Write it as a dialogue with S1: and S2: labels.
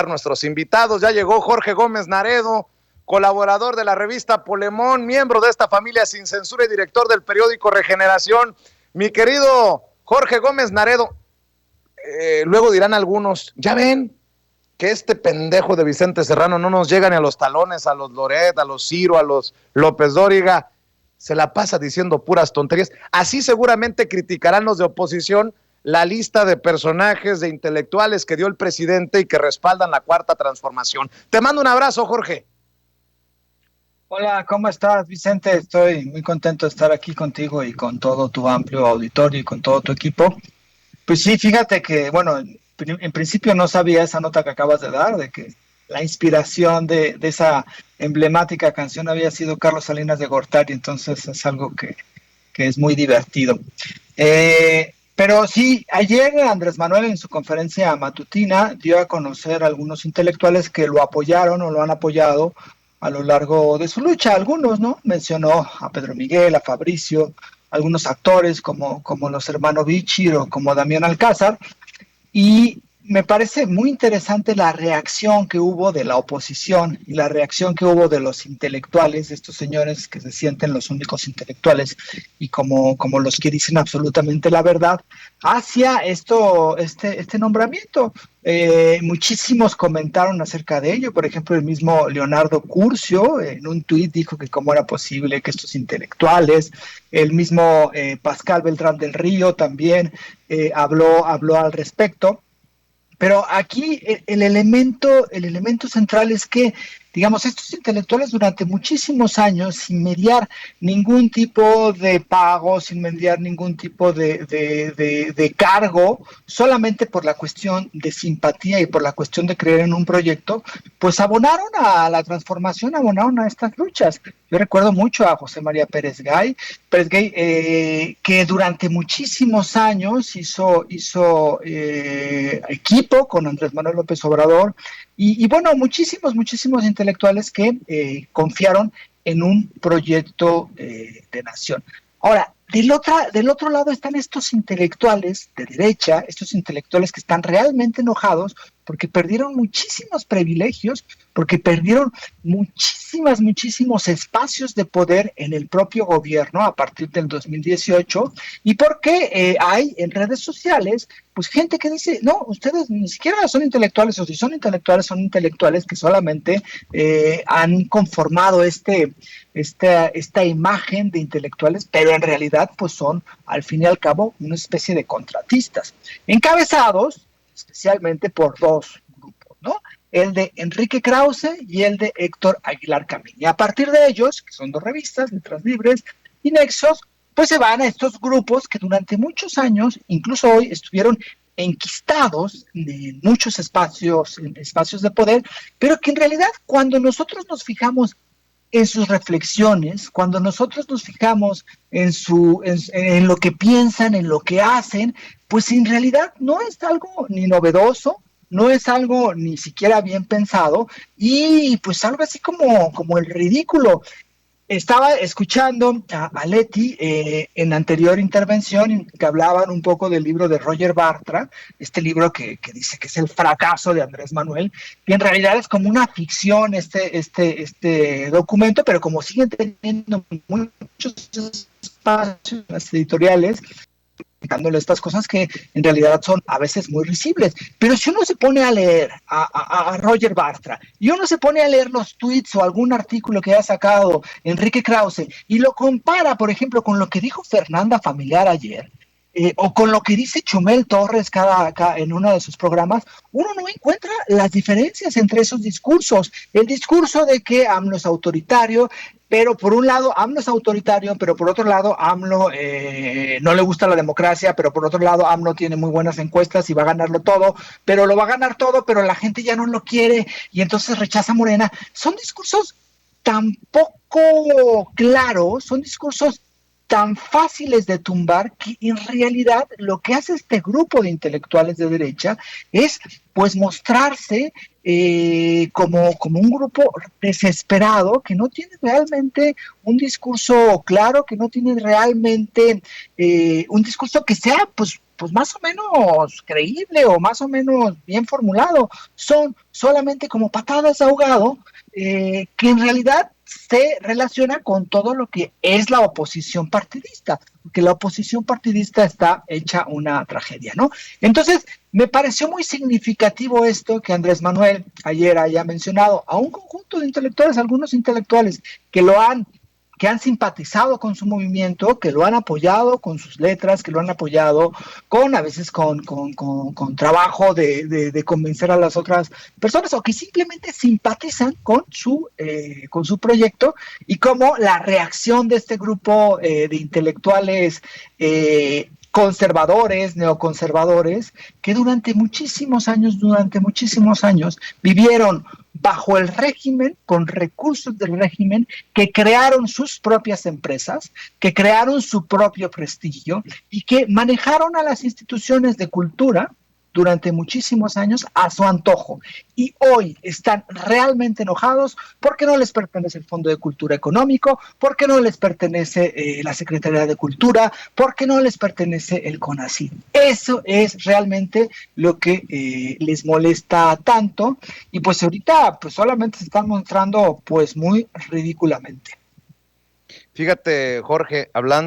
S1: nuestros invitados. Ya llegó Jorge Gómez Naredo, colaborador de la revista Polemón, miembro de esta familia sin censura y director del periódico Regeneración. Mi querido Jorge Gómez Naredo, luego dirán algunos, ya ven que este pendejo de Vicente Serrano no nos llega ni a los talones, a los Loret, a los Ciro, a los López Dóriga, se la pasa diciendo puras tonterías. Así seguramente criticarán los de oposición la lista de personajes, de intelectuales que dio el presidente y que respaldan la Cuarta Transformación. Te mando un abrazo, Jorge.
S2: Hola, ¿cómo estás, Vicente? Estoy muy contento de estar aquí contigo y con todo tu amplio auditorio y con todo tu equipo. Pues sí, fíjate que, bueno, en principio no sabía esa nota que acabas de dar, de que la inspiración de esa emblemática canción había sido Carlos Salinas de Gortari, entonces es algo que es muy divertido. Pero sí, ayer Andrés Manuel en su conferencia matutina dio a conocer a algunos intelectuales que lo apoyaron o lo han apoyado a lo largo de su lucha. Algunos, ¿no? Mencionó a Pedro Miguel, a Fabricio, algunos actores como los hermanos Bichir o como Damián Alcázar, y me parece muy interesante la reacción que hubo de la oposición y la reacción que hubo de los intelectuales, de estos señores que se sienten los únicos intelectuales y como los que dicen absolutamente la verdad, hacia este nombramiento. Muchísimos comentaron acerca de ello. Por ejemplo, el mismo Leonardo Curcio en un tuit dijo que cómo era posible que estos intelectuales, el mismo Pascal Beltrán del Río también habló al respecto. Pero aquí el elemento central es que, digamos, estos intelectuales durante muchísimos años, sin mediar ningún tipo de pago, sin mediar ningún tipo de cargo, solamente por la cuestión de simpatía y por la cuestión de creer en un proyecto, pues abonaron a la transformación, abonaron a estas luchas. Yo recuerdo mucho a José María Pérez Gay, que durante muchísimos años hizo equipo con Andrés Manuel López Obrador y bueno, muchísimos intelectuales que confiaron en un proyecto de nación. Ahora, del otro lado están estos intelectuales de derecha, estos intelectuales que están realmente enojados porque perdieron muchísimos privilegios, porque perdieron muchísimos espacios de poder en el propio gobierno a partir del 2018 y porque hay en redes sociales pues gente que dice, no, ustedes ni siquiera son intelectuales, o si son intelectuales que solamente han conformado esta imagen de intelectuales, pero en realidad pues son al fin y al cabo una especie de contratistas, encabezados especialmente por dos grupos, ¿no? El de Enrique Krause y el de Héctor Aguilar Camín. Y a partir de ellos, que son dos revistas, Letras Libres y Nexos, pues se van a estos grupos que durante muchos años, incluso hoy, estuvieron enquistados en muchos espacios de poder, pero que en realidad cuando nosotros nos fijamos en sus reflexiones, cuando nosotros nos fijamos en lo que piensan, en lo que hacen, pues en realidad no es algo ni novedoso, no es algo ni siquiera bien pensado, y pues algo así como el ridículo. Estaba escuchando a Leti en anterior intervención que hablaban un poco del libro de Roger Bartra, este libro que dice que es el fracaso de Andrés Manuel, y en realidad es como una ficción este documento, pero como siguen teniendo muchos espacios editoriales, explicándole estas cosas que en realidad son a veces muy risibles. Pero si uno se pone a leer a Roger Bartra y uno se pone a leer los tweets o algún artículo que haya sacado Enrique Krause y lo compara, por ejemplo, con lo que dijo Fernanda Familiar ayer, o con lo que dice Chumel Torres en uno de sus programas, uno no encuentra las diferencias entre esos discursos. El discurso de que AMLO es autoritario, pero por un lado AMLO es autoritario, pero por otro lado AMLO no le gusta la democracia, pero por otro lado AMLO tiene muy buenas encuestas y va a ganarlo todo, pero lo va a ganar todo, pero la gente ya no lo quiere y entonces rechaza a Morena. Son discursos tan poco claros, son discursos tan fáciles de tumbar que en realidad lo que hace este grupo de intelectuales de derecha es pues mostrarse como un grupo desesperado que no tiene realmente un discurso claro, que no tiene realmente un discurso que sea pues pues más o menos creíble o más o menos bien formulado. Son solamente como patadas de ahogado que en realidad se relaciona con todo lo que es la oposición partidista, porque la oposición partidista está hecha una tragedia, ¿no? Entonces, me pareció muy significativo esto que Andrés Manuel ayer haya mencionado a un conjunto de intelectuales, algunos intelectuales que han simpatizado con su movimiento, que lo han apoyado con sus letras, que lo han apoyado a veces con trabajo de convencer a las otras personas, o que simplemente simpatizan con su proyecto, y como la reacción de este grupo de intelectuales conservadores, neoconservadores, que durante muchísimos años vivieron bajo el régimen, con recursos del régimen, que crearon sus propias empresas, que crearon su propio prestigio y que manejaron a las instituciones de cultura durante muchísimos años a su antojo. Y hoy están realmente enojados porque no les pertenece el Fondo de Cultura Económico, porque no les pertenece la Secretaría de Cultura, porque no les pertenece el CONACYT. Eso es realmente lo que les molesta tanto, y pues ahorita pues solamente se están mostrando pues muy ridículamente.
S1: Fíjate, Jorge, hablando